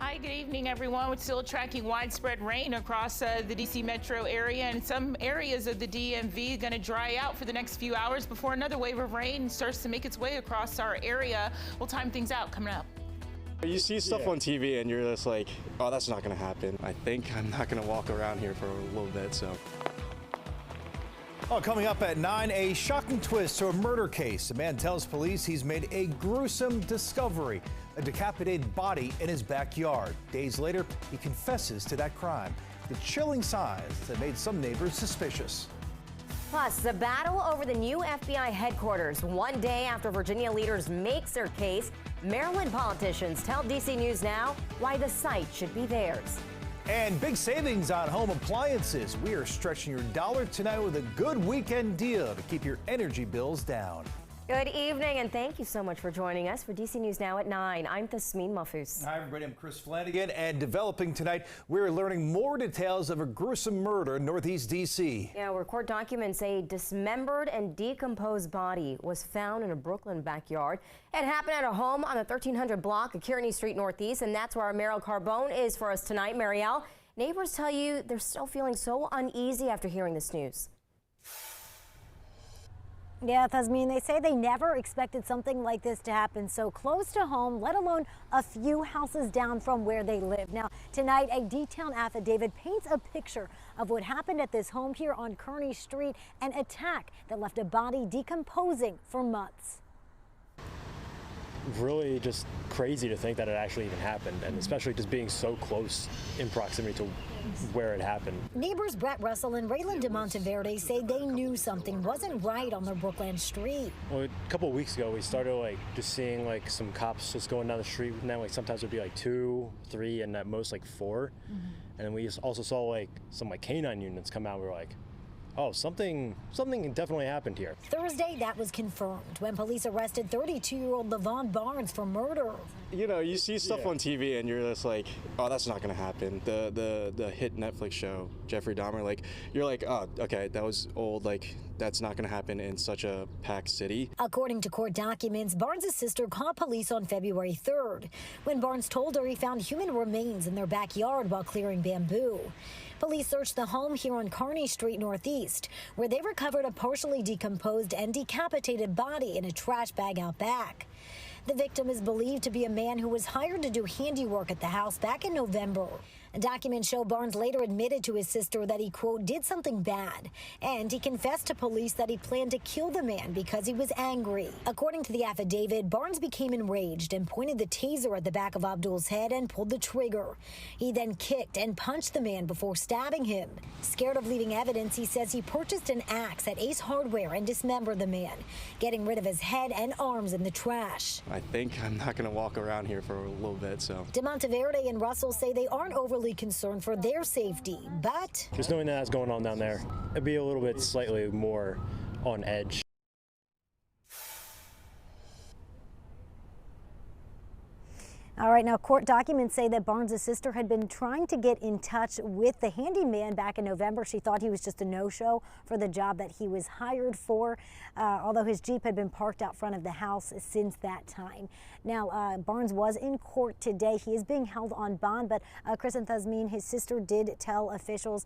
Hi, good evening, everyone. We're still tracking widespread rain across the D.C. metro area, and some areas of the DMV going to dry out for the next few hours before another wave of rain starts to make its way across our area. We'll time things out coming up. You see stuff on TV and you're just like, oh, that's not going to happen. I think I'm not going to walk around here for a little bit, so. Oh, coming up at 9, a shocking twist to a murder case. A man tells police he's made a gruesome discovery, a decapitated body in his backyard. Days later, he confesses to that crime. The chilling signs that made some neighbors suspicious. Plus, the battle over the new FBI headquarters. One day after Virginia leaders make their case, Maryland politicians tell DC News Now why the site should be theirs. And big savings on home appliances. We are stretching your dollar tonight with a good weekend deal to keep your energy bills down. Good evening, and thank you so much for joining us for DC News Now at 9. I'm Tasmin Mahfouz. Hi, everybody. I'm Chris Flanagan, and developing tonight, we're learning more details of a gruesome murder in Northeast D.C. Yeah, where court documents say a dismembered and decomposed body was found in a Brooklyn backyard. It happened at a home on the 1300 block of Kearney Street Northeast, and that's where our Mariel Carbone is for us tonight. Mariel, neighbors tell you they're still feeling so uneasy after hearing this news. Yeah, Tasmin, they say they never expected something like this to happen so close to home, let alone a few houses down from where they live. Now, tonight, a detailed affidavit paints a picture of what happened at this home here on Kearney Street, an attack that left a body decomposing for months. Really just crazy to think that it actually even happened, and especially just being so close in proximity to where it happened. Neighbors Brett Russell and Raylan de Monteverde say they knew something wasn't right on their Brookland street. Well, a couple of weeks ago, we started just seeing some cops just going down the street, and then sometimes it would be 2, 3, and at most 4. And then we also saw some canine units come out. We were like, oh, something definitely happened here. Thursday, that was confirmed when police arrested 32-year-old Levon Barnes for murder. You know, you see stuff on TV and you're just like, oh, that's not going to happen. The hit Netflix show, Jeffrey Dahmer, you're like, oh, okay, that was old. That's not going to happen in such a packed city. According to court documents, Barnes' sister called police on February 3rd when Barnes told her he found human remains in their backyard while clearing bamboo. Police searched the home here on Kearney Street Northeast, where they recovered a partially decomposed and decapitated body in a trash bag out back. The victim is believed to be a man who was hired to do handiwork at the house back in November. Documents show Barnes later admitted to his sister that he, quote, did something bad, and he confessed to police that he planned to kill the man because he was angry. According to the affidavit, Barnes became enraged and pointed the taser at the back of Abdul's head and pulled the trigger. He then kicked and punched the man before stabbing him. Scared of leaving evidence, he says he purchased an axe at Ace Hardware and dismembered the man, getting rid of his head and arms in the trash. I think I'm not going to walk around here for a little bit, so. De Monteverde and Russell say they aren't overly concerned for their safety, but just knowing that's going on down there, it'd be a little bit slightly more on edge. All right, now court documents say that Barnes' sister had been trying to get in touch with the handyman back in November. She thought he was just a no-show for the job that he was hired for, although his Jeep had been parked out front of the house since that time. Now, Barnes was in court today. He is being held on bond, but Chris and Tasmin, his sister did tell officials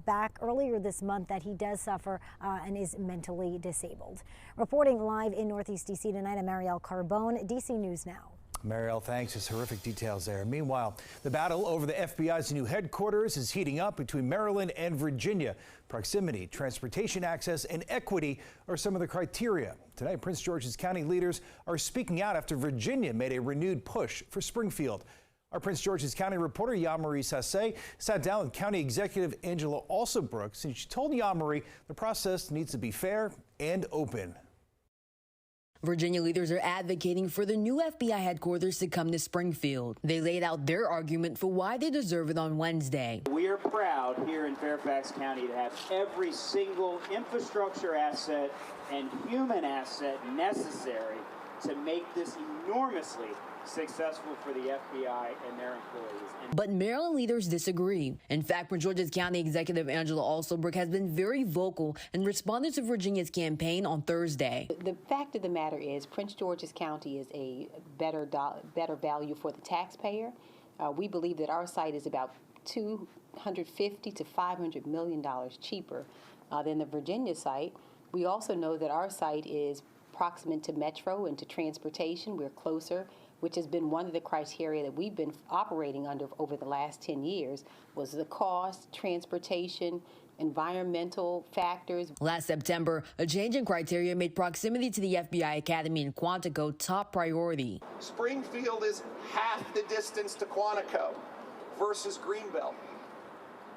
back earlier this month that he does suffer and is mentally disabled. Reporting live in Northeast D.C. tonight, I'm Mariel Carbone, D.C. News Now. Mariel, thanks. It's horrific details there. Meanwhile, the battle over the FBI's new headquarters is heating up between Maryland and Virginia. Proximity, transportation access, and equity are some of the criteria. Tonight, Prince George's County leaders are speaking out after Virginia made a renewed push for Springfield. Our Prince George's County reporter, Yamari Sasse, sat down with County Executive Angela Alsobrooks, and she told Yamari the process needs to be fair and open. Virginia leaders are advocating for the new FBI headquarters to come to Springfield. They laid out their argument for why they deserve it on Wednesday. We are proud here in Fairfax County to have every single infrastructure asset and human asset necessary to make this enormously successful for the FBI and their employees. But Maryland leaders disagree. In fact, Prince George's County Executive Angela Alsobrooks has been very vocal and responded to Virginia's campaign on Thursday. The fact of the matter is Prince George's County is a better value for the taxpayer We believe that our site is about $250 to $500 million cheaper than the Virginia site. We also know that our site is proximate to metro and to transportation. We're closer, which has been one of the criteria that we've been operating under over the last 10 years, was the cost, transportation, environmental factors. Last September, a change in criteria made proximity to the FBI Academy in Quantico top priority. Springfield is half the distance to Quantico versus Greenbelt,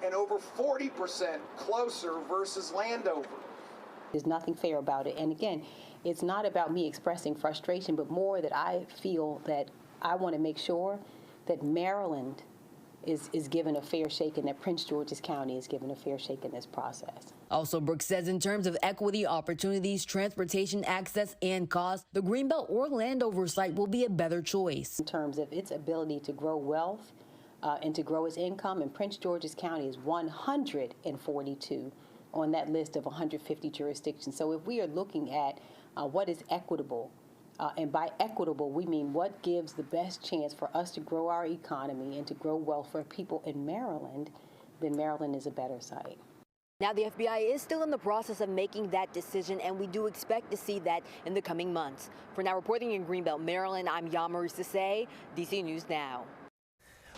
and over 40% closer versus Landover. There's nothing fair about it. And again, it's not about me expressing frustration, but more that I feel that I want to make sure that Maryland is given a fair shake and that Prince George's County is given a fair shake in this process. Also, Brooks says in terms of equity, opportunities, transportation access, and cost, the Greenbelt or Landover site will be a better choice. In terms of its ability to grow wealth and to grow its income, and Prince George's County is 142 on that list of 150 jurisdictions. So if we are looking at what is equitable, and by equitable, we mean what gives the best chance for us to grow our economy and to grow wealth for people in Maryland, then Maryland is a better site. Now, the FBI is still in the process of making that decision, and we do expect to see that in the coming months. For now, reporting in Greenbelt, Maryland, I'm Yamaru Sase, DC News Now.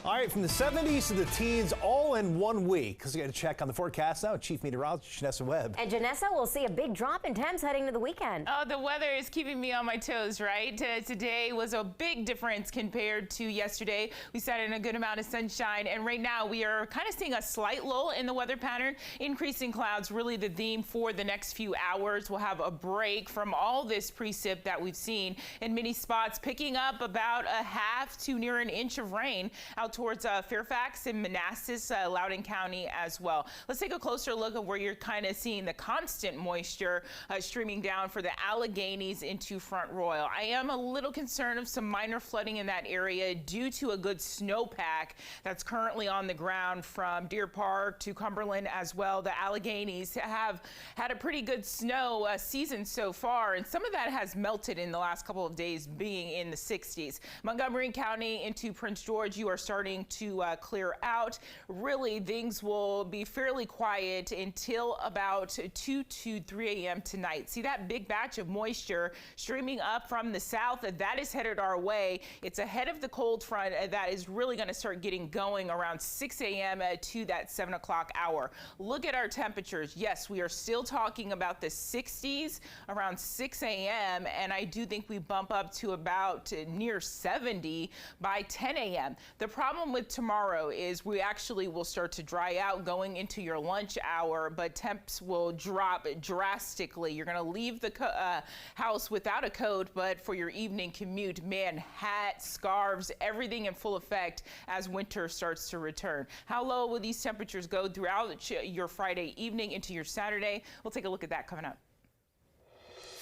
All right, from the 70s to the teens, all in 1 week. Because we got to check on the forecast now. Chief Meteorologist Janessa Webb. And Janessa, will see a big drop in temps heading to the weekend. Oh, the weather is keeping me on my toes, right? Today was a big difference compared to yesterday. We sat in a good amount of sunshine, and right now we are kind of seeing a slight lull in the weather pattern. Increasing clouds, really the theme for the next few hours. We'll have a break from all this precip that we've seen in many spots, picking up about a half to near an inch of rain out towards Fairfax and Manassas, Loudoun County as well. Let's take a closer look at where you're kind of seeing the constant moisture streaming down for the Alleghenies into Front Royal. I am a little concerned of some minor flooding in that area due to a good snowpack that's currently on the ground from Deer Park to Cumberland as well. The Alleghenies have had a pretty good snow season so far, and some of that has melted in the last couple of days, being in the 60s. Montgomery County into Prince George, you are starting to clear out. Really, things will be fairly quiet until about 2 to 3 a.m. tonight. See that big batch of moisture streaming up from the south? That is headed our way. It's ahead of the cold front that is really going to start getting going around 6 a.m. to that 7 o'clock hour. Look at our temperatures. Yes, we are still talking about the 60s around 6 a.m. and I do think we bump up to about near 70 by 10 a.m. The problem with tomorrow is we actually will start to dry out going into your lunch hour, but temps will drop drastically. You're going to leave the house without a coat, but for your evening commute, man, hats, scarves, everything in full effect as winter starts to return. How low will these temperatures go throughout your Friday evening into your Saturday? We'll take a look at that coming up.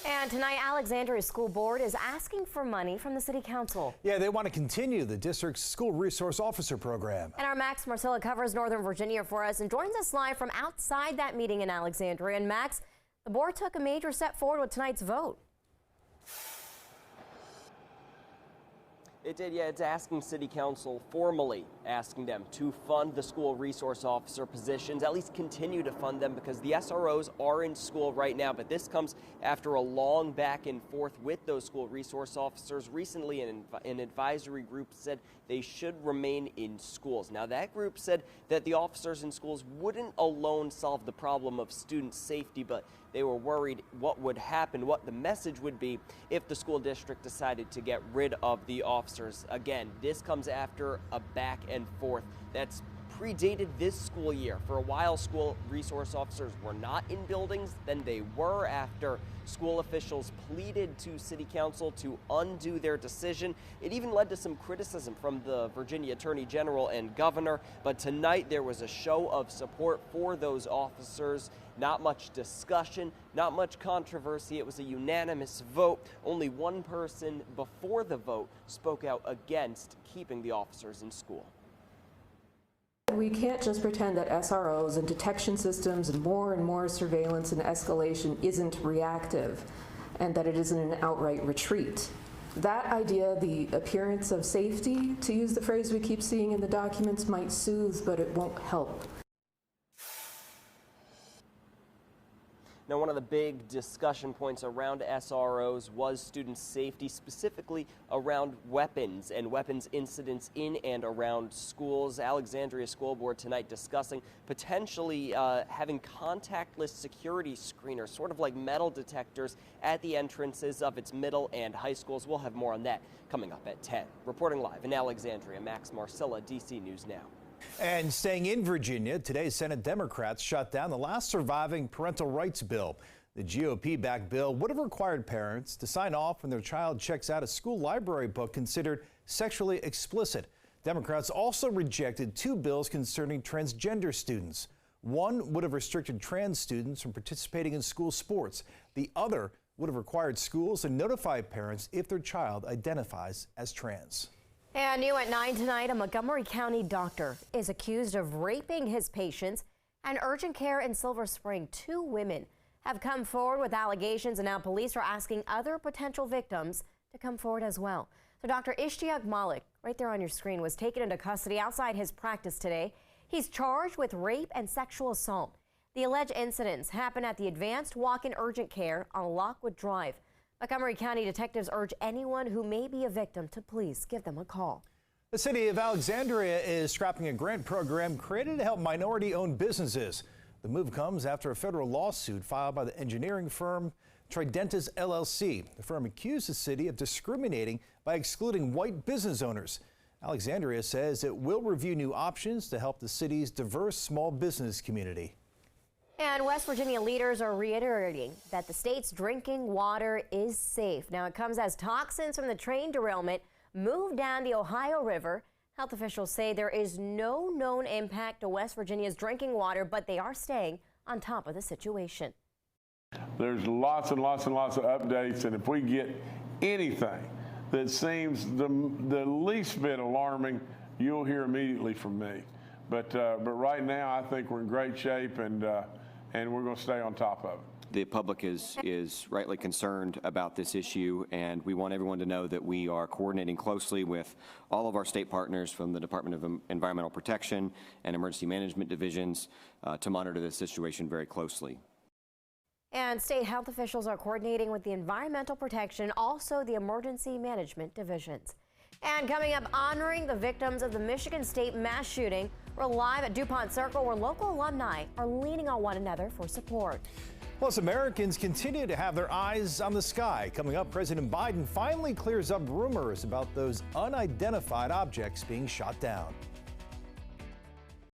And tonight, Alexandria School Board is asking for money from the City Council. Yeah, they want to continue the district's school resource officer program. And our Max Marcilla covers Northern Virginia for us and joins us live from outside that meeting in Alexandria. And Max, the board took a major step forward with tonight's vote. It did, yeah. It's asking City Council, formally asking them to fund the school resource officer positions, at least continue to fund them, because the SROs are in school right now. But this comes after a long back and forth with those school resource officers. Recently, an advisory group said they should remain in schools. Now, that group said that the officers in schools wouldn't alone solve the problem of student safety, but they were worried what would happen, what the message would be if the school district decided to get rid of the officers. Again, this comes after a back and forth that's predated this school year. For a while, school resource officers were not in buildings. Then they were, after school officials pleaded to City Council to undo their decision. It even led to some criticism from the Virginia Attorney General and Governor. But tonight there was a show of support for those officers. Not much discussion, not much controversy. It was a unanimous vote. Only one person before the vote spoke out against keeping the officers in school. We can't just pretend that SROs and detection systems and more surveillance and escalation isn't reactive and that it isn't an outright retreat. That idea, the appearance of safety, to use the phrase we keep seeing in the documents, might soothe, but it won't help. Now, one of the big discussion points around SROs was student safety, specifically around weapons and weapons incidents in and around schools. Alexandria School Board tonight discussing potentially having contactless security screeners, sort of like metal detectors at the entrances of its middle and high schools. We'll have more on that coming up at 10. Reporting live in Alexandria, Max Marcella, DC News Now. And staying in Virginia, today Senate Democrats shut down the last surviving parental rights bill. The GOP-backed bill would have required parents to sign off when their child checks out a school library book considered sexually explicit. Democrats also rejected 2 bills concerning transgender students. One would have restricted trans students from participating in school sports. The other would have required schools to notify parents if their child identifies as trans. And new at 9 tonight, a Montgomery County doctor is accused of raping his patients. And urgent care in Silver Spring, 2 women have come forward with allegations, and now police are asking other potential victims to come forward as well. So Dr. Ishtiaq Malik, right there on your screen, was taken into custody outside his practice today. He's charged with rape and sexual assault. The alleged incidents happened at the Advanced Walk-in Urgent Care on Lockwood Drive. Montgomery County detectives urge anyone who may be a victim to please give them a call. The city of Alexandria is scrapping a grant program created to help minority-owned businesses. The move comes after a federal lawsuit filed by the engineering firm Tridentis LLC. The firm accused the city of discriminating by excluding white business owners. Alexandria says it will review new options to help the city's diverse small business community. And West Virginia leaders are reiterating that the state's drinking water is safe. Now, it comes as toxins from the train derailment moved down the Ohio River. Health officials say there is no known impact to West Virginia's drinking water, but they are staying on top of the situation. There's lots and lots and lots of updates, and if we get anything that seems the least bit alarming, you'll hear immediately from me. But right now, I think we're in great shape, and we're going to stay on top of it. The public is rightly concerned about this issue, and we want everyone to know that we are coordinating closely with all of our state partners from the Department of Environmental Protection and Emergency Management Divisions to monitor this situation very closely. And state health officials are coordinating with the Environmental Protection, also the Emergency Management Divisions. And coming up, honoring the victims of the Michigan State mass shooting. We're live at DuPont Circle, where local alumni are leaning on one another for support. Plus, Americans continue to have their eyes on the sky. Coming up, President Biden finally clears up rumors about those unidentified objects being shot down.